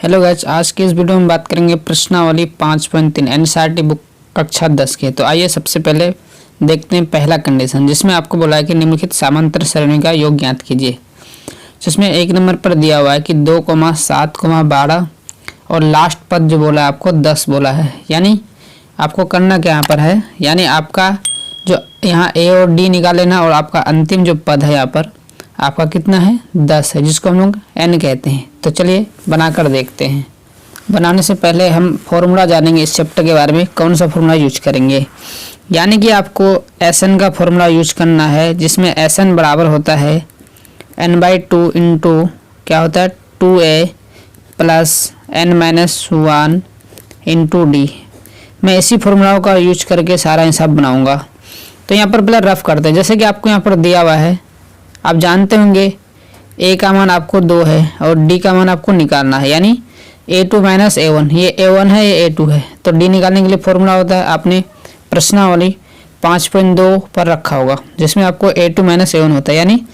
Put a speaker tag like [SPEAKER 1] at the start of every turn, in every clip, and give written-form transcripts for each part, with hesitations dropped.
[SPEAKER 1] Hello guys, आज की इस वीडियो में बात करेंगे प्रश्नावली 5.3 एनसीईआरटी बुक कक्षा 10 के। तो आइए सबसे पहले देखते हैं पहला कंडीशन, जिसमें आपको बोला है कि निम्नलिखित समांतर सरणी का योग ज्ञात कीजिए। जिसमें एक नंबर पर दिया हुआ है कि 2, 7, 12 और लास्ट पद जो बोला है आपको 10 बोला है। यानी आपको करना क्या यहाँ पर है, यानी आपका जो यहाँ ए और डी निकाल लेना और आपका अंतिम जो पद है यहाँ पर आपका कितना है 10 है, जिसको हम लोग n कहते हैं। तो चलिए बनाकर देखते हैं। बनाने से पहले हम फॉर्मूला जानेंगे इस चैप्टर के बारे में, कौन सा फॉर्मूला यूज करेंगे। यानी कि आपको Sn का फॉर्मूला यूज करना है, जिसमें Sn बराबर होता है n/2 इंटू क्या होता है 2a plus n-1 into D. मैं इसी फॉर्मूला का यूज करके सारा हिसाब बनाऊंगा। तो यहाँ पर पहले रफ करते हैं। जैसे कि आपको यहाँ पर दिया हुआ है, आप जानते होंगे a का मान आपको 2 है और d का मान आपको निकालना है, यानी a2 माइनस a1। ये a1 है, ये a2 है। तो d निकालने के लिए फॉर्मूला होता है, आपने प्रश्नावली 5.2 पर रखा होगा, जिसमें आपको a2 माइनस a1 होता है। यानी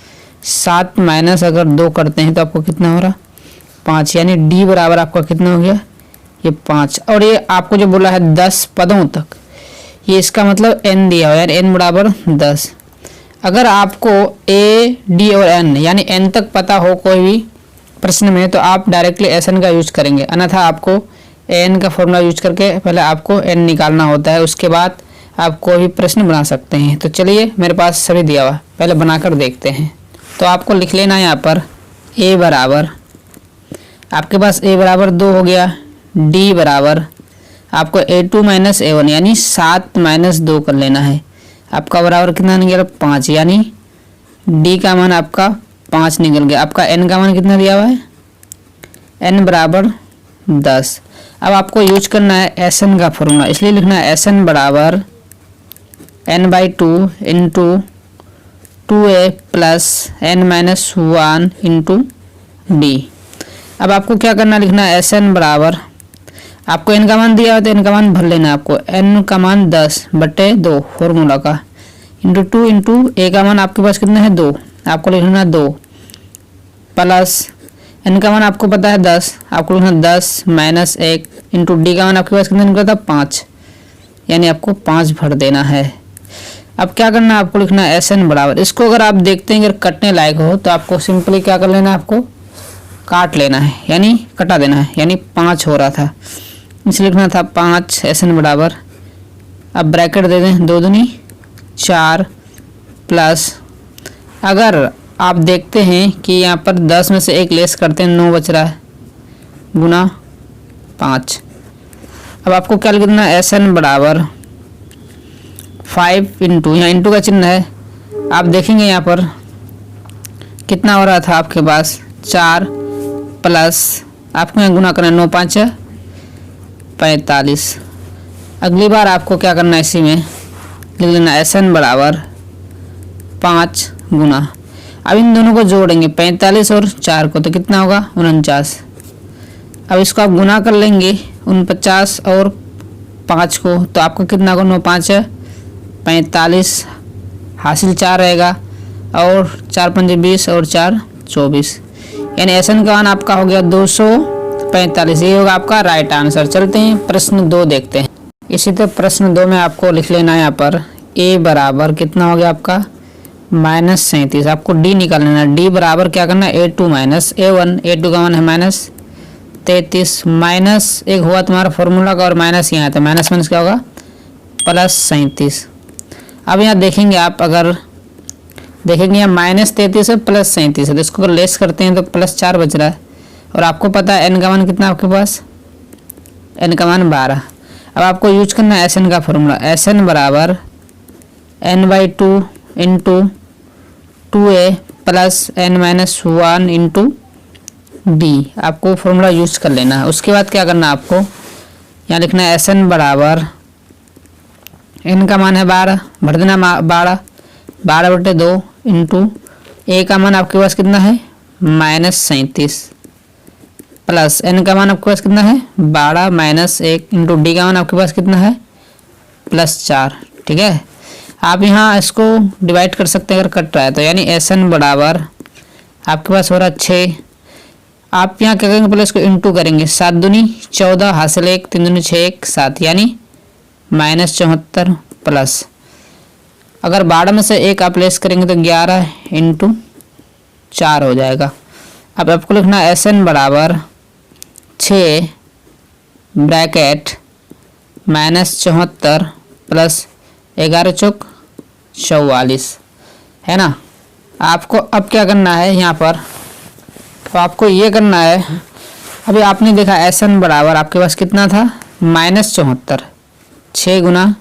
[SPEAKER 1] 7 माइनस अगर 2 करते हैं तो आपको कितना हो रहा 5, यानी d बराबर आपका कितना हो गया ये 5। और ये आपको जो बोला है 10 पदों तक, ये इसका मतलब n दिया हुआ है, यानी n बराबर 10। अगर आपको a, d और n यानी n तक पता हो कोई भी प्रश्न में, तो आप डायरेक्टली Sn का यूज करेंगे। अन्यथा आपको an का फॉर्मूला यूज करके पहले आपको n निकालना होता है, उसके बाद आप कोई भी प्रश्न बना सकते हैं। तो चलिए, मेरे पास सभी दिया हुआ, पहले बनाकर देखते हैं। तो आपको लिख लेना है यहाँ पर a बराबर, आपके पास a बराबर 2 हो गया, d बराबर आपको a2 माइनस a1 यानी 7 माइनस 2 कर लेना है। आपका बराबर कितना निकल 5, यानी d का मान आपका 5 निकल गया। आपका n का मान कितना दिया हुआ है, n बराबर 10। अब आपको यूज करना है Sn का फॉर्मूला, इसलिए लिखना है Sn बराबर n/2 into 2a plus n-1 into D. अब आपको क्या करना, लिखना है Sn बराबर, आपको n का मान दिया है तो n का मान भर लेना है। आपको n का मान 10/2 फॉर्मूला का इंटू 2 इंटू a का मान आपके पास कितना है 2, आपको लिखना है 2 प्लस n का मान आपको पता है 10, आपको लिखना 10 माइनस 1 इंटू डी का मान आपके पास कितना निकला था 5, यानी आपको 5 भर देना है। अब क्या करना है, आपको लिखना है Sn बराबर, इसको अगर आप देखते हैं अगर कटने लायक हो तो आपको सिंपली क्या कर लेना है, आपको काट लेना है, यानी कटा देना है। यानी 5 हो रहा था, इसलिए लिखना था 5 Sn बराबर। अब ब्रैकेट दे दें, 2 दूनी 4 प्लस, अगर आप देखते हैं कि यहाँ पर 10 में से 1 लेस करते हैं 9 बच रहा है, गुना 5। अब आपको क्या लिखना है Sn बराबर 5 इंटू, यहाँ इंटू का चिन्ह है, आप देखेंगे यहाँ पर कितना हो रहा था आपके पास 4 प्लस आपको यहाँ गुना करना है 9×5 = 45। अगली बार आपको क्या करना है, इसी में लिख लेना Sn बराबर 5 गुना, अब इन दोनों को जोड़ेंगे 45 और 4 को, तो कितना होगा 49। अब इसको आप गुना कर लेंगे 49 और 5 को, तो आपको कितना होगा 9×5 = 45, हासिल 4 रहेगा और 4×5 = 20 और 4 = 24, यानी Sn का मान आपका हो गया 245। ये होगा आपका राइट आंसर। चलते हैं प्रश्न 2 देखते हैं। इसी तरह प्रश्न 2 में आपको लिख लेना है यहाँ पर a बराबर कितना हो गया आपका -37। आपको d निकाल लेना है, d बराबर क्या करना है a2 माइनस a1, a2 का मान है -33, माइनस एक हुआ तुम्हारा फॉर्मूला का और माइनस यहाँ था, माइनस क्या होगा +37। अब यहाँ देखेंगे आप, अगर देखेंगे यहाँ -33 है +37 है, तो इसको अगर लेस करते हैं तो +4 बच रहा है। और आपको पता है n का मान कितना आपके पास, n का मान 12। अब आपको यूज करना है Sn का फॉर्मूला, Sn बराबर n/2 into 2a plus n-1 into D. आपको फॉर्मूला यूज कर लेना है। उसके बाद क्या करना है, आपको यहाँ लिखना है Sn बराबर n का मान है 12, भर देना 12/2 इंटू a का मान आपके पास कितना है -37 प्लस n का मान आपके पास कितना है 12 माइनस 1 इंटू डी का मान आपके पास कितना है +4। ठीक है, आप यहाँ इसको डिवाइड कर सकते हैं अगर कट रहा है तो, यानी Sn बराबर आपके पास हो रहा 6 आप यहाँ क्या करेंगे, पहले इसको इंटू करेंगे। 7 दूनी 14 हासिल 1, 3 दूनी 6, 1 7, यानी -74 प्लस, अगर 12 में से 1 आप लेस करेंगे तो 11 इंटू 4 हो जाएगा। अब आपको लिखना है SN बराबर 6 ब्रैकेट -74 प्लस 11 चौक 44, है ना। आपको अब क्या करना है यहाँ पर, तो आपको ये करना है, अभी आपने देखा SN बराबर आपके पास कितना था, -74, 6 गुना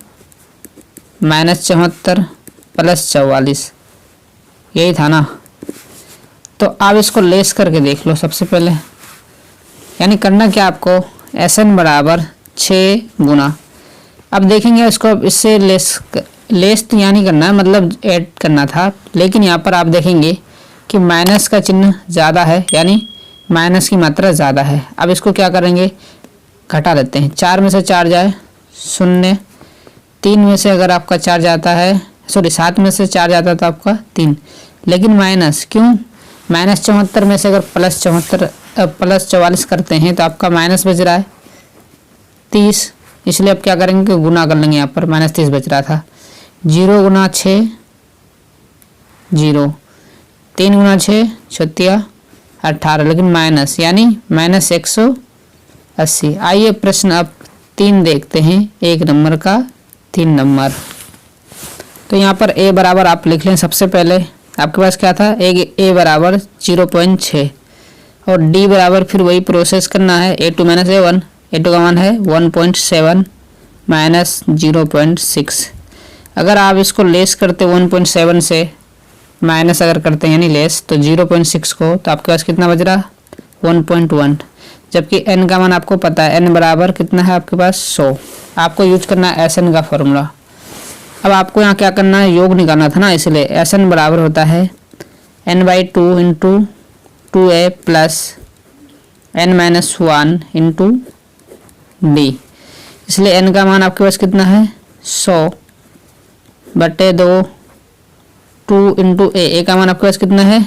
[SPEAKER 1] -74 प्लस 44, यही था ना। तो आप इसको लेस करके देख लो सबसे पहले, यानी करना क्या आपको, SN बराबर 6 गुना, अब देखेंगे इसको, अब इससे लेस तो यहाँ नहीं करना है, मतलब ऐड करना था, लेकिन यहाँ पर आप देखेंगे कि माइनस का चिन्ह ज़्यादा है, यानी माइनस की मात्रा ज़्यादा है। अब इसको क्या करेंगे, घटा लेते हैं। 4 में से 4 जाए 0, 3 में से अगर आपका 4 जाता है, सॉरी 7 में से 4 जाता है तो आपका 3, लेकिन माइनस क्यों, -74 में से अगर प्लस 44 करते हैं तो आपका माइनस बच रहा है 30, इसलिए अब क्या करेंगे कि गुना कर लेंगे। यहाँ पर -30 बच रहा था, 0 गुना 6 0, 3 गुना 6 छत्तिया 18, लेकिन माइनस यानी -180। आइए प्रश्न अब 3 देखते हैं, 1 नंबर का 3 नंबर। तो यहाँ पर a बराबर आप लिख लें। सबसे पहले आपके पास क्या था, a बराबर 0.6 और d बराबर फिर वही प्रोसेस करना है, a2 - a1, a2 का मान है 1.7 माइनस 0.6। अगर आप इसको लेस करते 1.7 से माइनस अगर करते हैं यानी लेस, तो 0.6 को, तो आपके पास कितना बच रहा 1.1, जबकि n का मान आपको पता है, n बराबर कितना है आपके पास 100। आपको यूज करना है SN का फॉर्मूला। अब आपको यहाँ क्या करना है, योग निकालना था ना, इसलिए SN बराबर होता है n/2 into 2a plus n-1 into d, इसलिए n का मान आपके पास कितना है 100/2, 2 इंटू a का मान आपके पास कितना है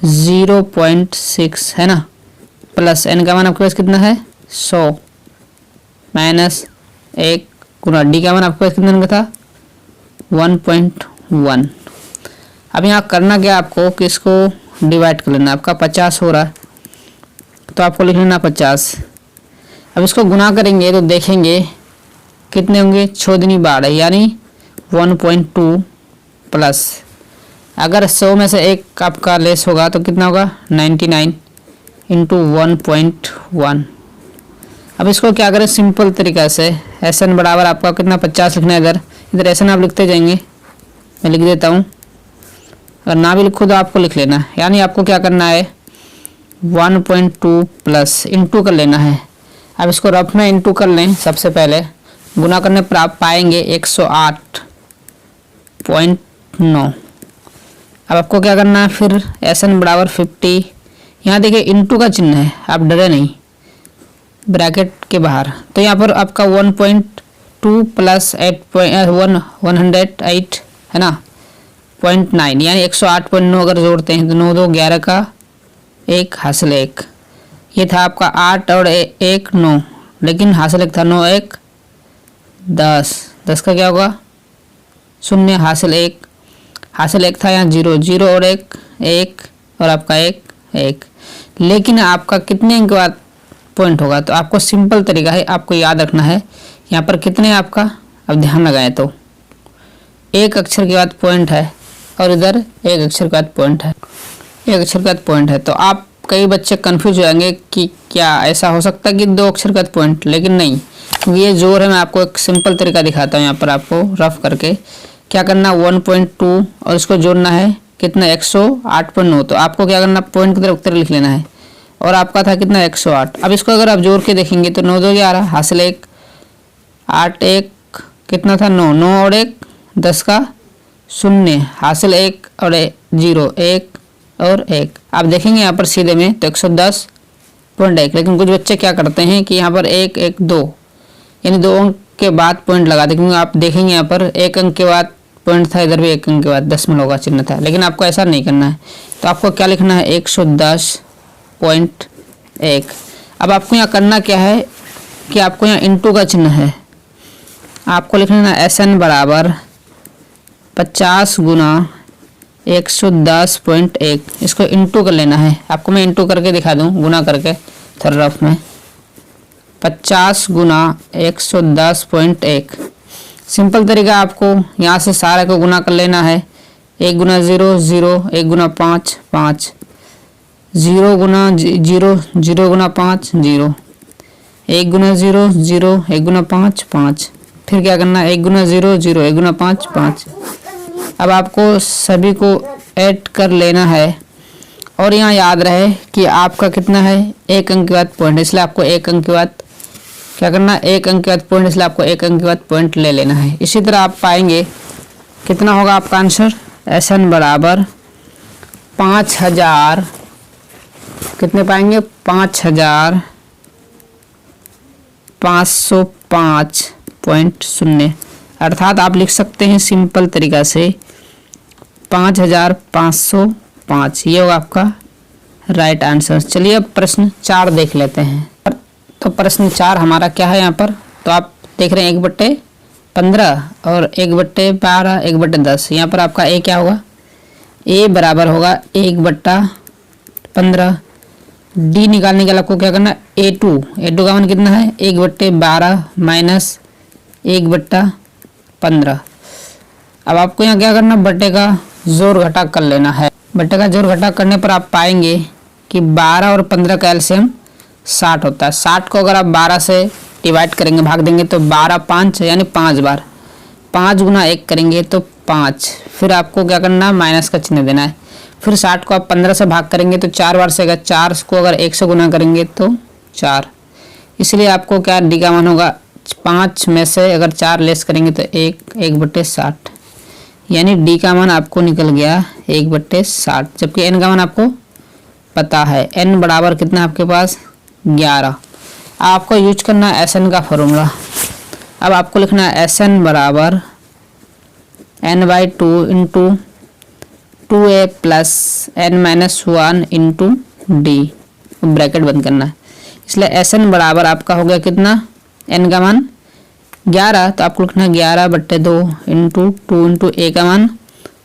[SPEAKER 1] 0.6, है ना, प्लस n का मान आपके पास कितना है 100 माइनस 1 गुना d का मान आपके पास कितना था 1.1। अब यहाँ करना क्या आपको कि इसको डिवाइड कर लेना, आपका 50 हो रहा है तो आपको लिख लेना 50। अब इसको गुना करेंगे तो देखेंगे कितने होंगे, 6 दूनी 12 यानी 1.2 प्लस, अगर 100 में से 1 आपका लेस होगा तो कितना होगा 99 इंटू 1.1। अब इसको क्या करें सिंपल तरीका से, SN बराबर आपका कितना 50 लिखना है, इधर SN आप लिखते जाएंगे, मैं लिख देता हूँ, अगर ना भी लिखो तो आपको लिख लेना है। यानी आपको क्या करना है 1.2 प्लस इंटू कर लेना है। अब इसको रफ में इंटू कर लें, सबसे पहले गुना करने पर आप पाएंगे 108.9। अब आपको क्या करना है फिर SN बराबर 50, यहाँ देखिए इंटू का चिन्ह है, आप डरे नहीं, ब्रैकेट के बाहर, तो यहाँ पर आपका 1.2 प्लस 108 है ना 0.9, यानी 108.9 अगर जोड़ते हैं तो 9 2 11 का 1 हासिल 1, ये था आपका 8 और 1 9, लेकिन हासिल 1 था 9 1 10, 10 का क्या होगा 0, हासिल 1 था यहाँ 0 0 और 1 1 और आपका 1 1, लेकिन आपका कितने अंक के बाद पॉइंट होगा, तो आपको सिंपल तरीका है, आपको याद रखना है यहाँ पर कितने आपका, अब ध्यान लगाएं तो 1 अक्षर के बाद पॉइंट है और इधर 1 अक्षर के बाद पॉइंट है, 1 अक्षर के बाद पॉइंट है, तो आप कई बच्चे कंफ्यूज हो जाएंगे कि क्या ऐसा हो सकता है कि 2 अक्षर के बाद पॉइंट, लेकिन नहीं, क्योंकि ये जोर है। मैं आपको एक सिंपल तरीका दिखाता हूँ यहाँ पर आपको रफ करके, क्या करना 1.2 और इसको जोड़ना है कितना 108.9, तो आपको क्या करना पॉइंट की तरफ उत्तर लिख लेना है, और आपका था कितना 108। अब इसको अगर आप जोड़ के देखेंगे तो 9 2 11 हासिल 1 8 1 कितना था 9 9 और 1 10 का 0 हासिल 1 और 0 1 और 1। आप देखेंगे यहाँ पर सीधे में तो 110.1, लेकिन कुछ बच्चे क्या करते हैं कि यहाँ पर 1 1 2 यानी 2 अंक के बाद पॉइंट लगाते, क्योंकि आप देखेंगे यहाँ पर 1 अंक के बाद पॉइंट था, इधर भी 1 अंक के बाद दशमलव का चिन्ह था, लेकिन आपको ऐसा नहीं करना है। तो आपको क्या लिखना है 110 50.1। अब आपको यहाँ करना क्या है कि आपको यहाँ इंटू का चिन्ह है, आपको लिखना है SN बराबर 50 गुना 110.1। इसको इंटू कर लेना है, आपको मैं इंटू करके दिखा दूँ, गुना करके थोड़ा रफ में। 50 गुना 110.1। सिंपल तरीका, आपको यहाँ से सारे को गुना कर लेना है। 1 गुना 0 0, 1 गुना 5 5, 0 गुना 0 0 गुना 5 0, 1 गुना 0 0, 1 गुना 5 5, फिर क्या करना है 1 गुना 0 0, 1 गुना 5 5। अब आपको सभी को ऐड कर लेना है और यहाँ याद रहे कि आपका कितना है, 1 अंक के बाद पॉइंट, इसलिए आपको 1 अंक के बाद क्या करना है, 1 अंक के बाद पॉइंट, इसलिए आपको 1 अंक के बाद पॉइंट ले लेना है। इसी तरह आप पाएंगे कितना होगा आपका आंसर, SN बराबर 5000, कितने पाएंगे 5505.0, अर्थात आप लिख सकते हैं सिंपल तरीका से 5505। ये होगा आपका राइट आंसर। चलिए अब प्रश्न 4 देख लेते हैं। तो प्रश्न 4 हमारा क्या है यहाँ पर, तो आप देख रहे हैं 1/15 और 1/12, 1/10। यहाँ पर आपका A क्या होगा, A बराबर होगा 1/15। D निकालने के लिए आपको क्या करना है, A2 का मान कितना है 1/12 माइनस 1/15। अब आपको यहाँ क्या करना, बट्टे का जोड़ घटा कर लेना है। बट्टे का जोड़ घटा करने पर आप पाएंगे कि 12 और 15 का एलसीएम 60 होता है। 60 को अगर आप 12 से डिवाइड करेंगे, भाग देंगे तो 12 5 यानी 5 बार, 5 गुना 1 करेंगे तो 5, फिर आपको क्या करना है माइनस का चिन्ह देना है। फिर 60 को आप 15 से भाग करेंगे तो 4 बार से, 4 को अगर 1 से गुना करेंगे तो 4, इसलिए आपको क्या डी का मान होगा 5 में से अगर 4 लेस करेंगे तो 1/60, यानी डी का मान आपको निकल गया 1/60। जबकि एन का मान आपको पता है, एन बराबर कितना आपके पास 11। आपको यूज करना है SN का फॉर्मूला। अब आपको लिखना है SN बराबर n/2 into 2a plus n-1 into D, bracket बंद करना है। इसलिए SN बराबर आपका हो गया कितना, n का मान 11, तो आपको लिखना है 11/2 इंटू 2 इंटू a का मान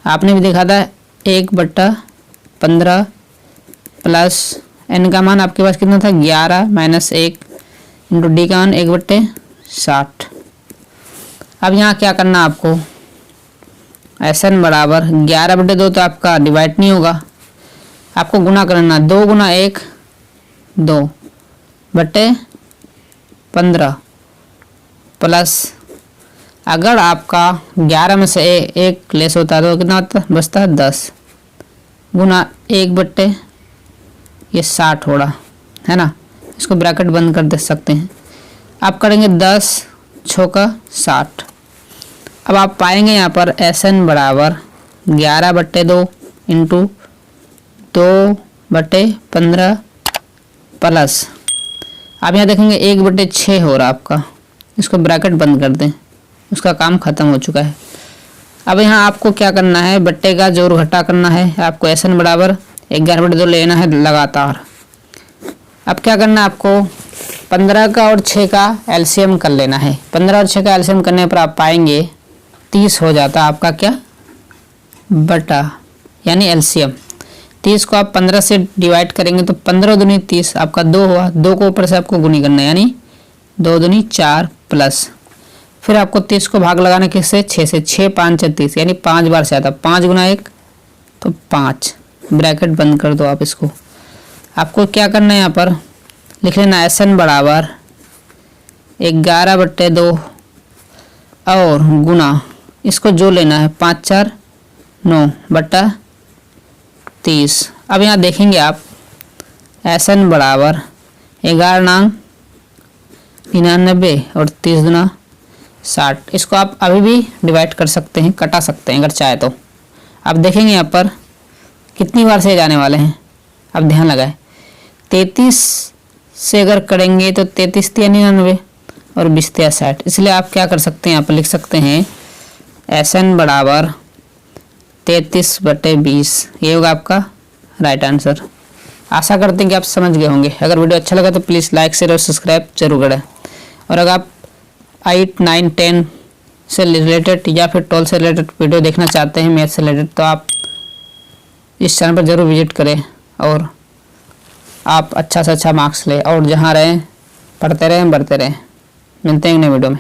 [SPEAKER 1] आपने भी देखा था 1/15 प्लस n का मान आपके पास कितना था 11 माइनस 1 इंटू डी का मान 1/60। अब यहाँ क्या करना आपको, SN बराबर 11/2 तो आपका डिवाइड नहीं होगा, आपको गुना करना, 2 गुना 1 2/15 प्लस अगर आपका 11 में से 1 लेस होता है तो कितना होता बचता है 10 गुना 1/60 हो रहा है ना। इसको ब्रैकेट बंद कर दे सकते हैं। आप करेंगे 10 × 60। अब आप पाएंगे यहाँ पर SN बराबर 11/2 इंटू 2/15 प्लस आप यहाँ देखेंगे 1/6 हो रहा आपका, इसको ब्रैकेट बंद कर दें, उसका काम खत्म हो चुका है। अब यहाँ आपको क्या करना है, बट्टे का जोड़ घटा करना है। आपको SN बराबर 11/2 लेना है लगातार। अब क्या करना है आपको, 15 का और 6 का एलसीएम कर लेना है। 15 और 6 का एलसीएम करने पर आप पाएंगे 30 हो जाता है आपका क्या, बटा यानी एलसीएम। 30 को आप 15 से डिवाइड करेंगे तो 15 दूनी 30, आपका 2 हुआ, 2 को ऊपर से आपको गुनी करना है, यानी 2 दूनी 4 प्लस फिर आपको 30 को भाग लगाना किससे, 6 से, 6 5 30 यानी 5 बार से आता, 5 गुना 1 तो 5, ब्रैकेट बंद कर दो आप इसको। आपको क्या करना है यहाँ पर लिख लेना SN बराबर 11/2 और गुना इसको जो लेना है 5 4 9 बटा 30। अब यहाँ देखेंगे आप SN बराबर 11 9 99 और 30 गुना 60। इसको आप अभी भी डिवाइड कर सकते हैं, कटा सकते हैं अगर चाहे तो। अब देखेंगे यहाँ पर कितनी बार से जाने वाले हैं, अब ध्यान लगाए। 33 से अगर करेंगे तो 33 × 99 और 20 × 60, इसलिए आप क्या कर सकते हैं, यहाँ पर लिख सकते हैं SN बराबर 33/20। ये होगा आपका राइट आंसर। आशा करते हैं कि आप समझ गए होंगे। अगर वीडियो अच्छा लगा तो प्लीज़ लाइक शेयर और सब्सक्राइब जरूर करें। और अगर आप 8, 9, 10 से रिलेटेड या फिर 12 से रिलेटेड वीडियो देखना चाहते हैं मैथ से रिलेटेड, तो आप इस चैनल पर ज़रूर विजिट करें और आप अच्छा से अच्छा मार्क्स लें और जहाँ रहें पढ़ते रहें बढ़ते रहें। मिलते हैं नए वीडियो में।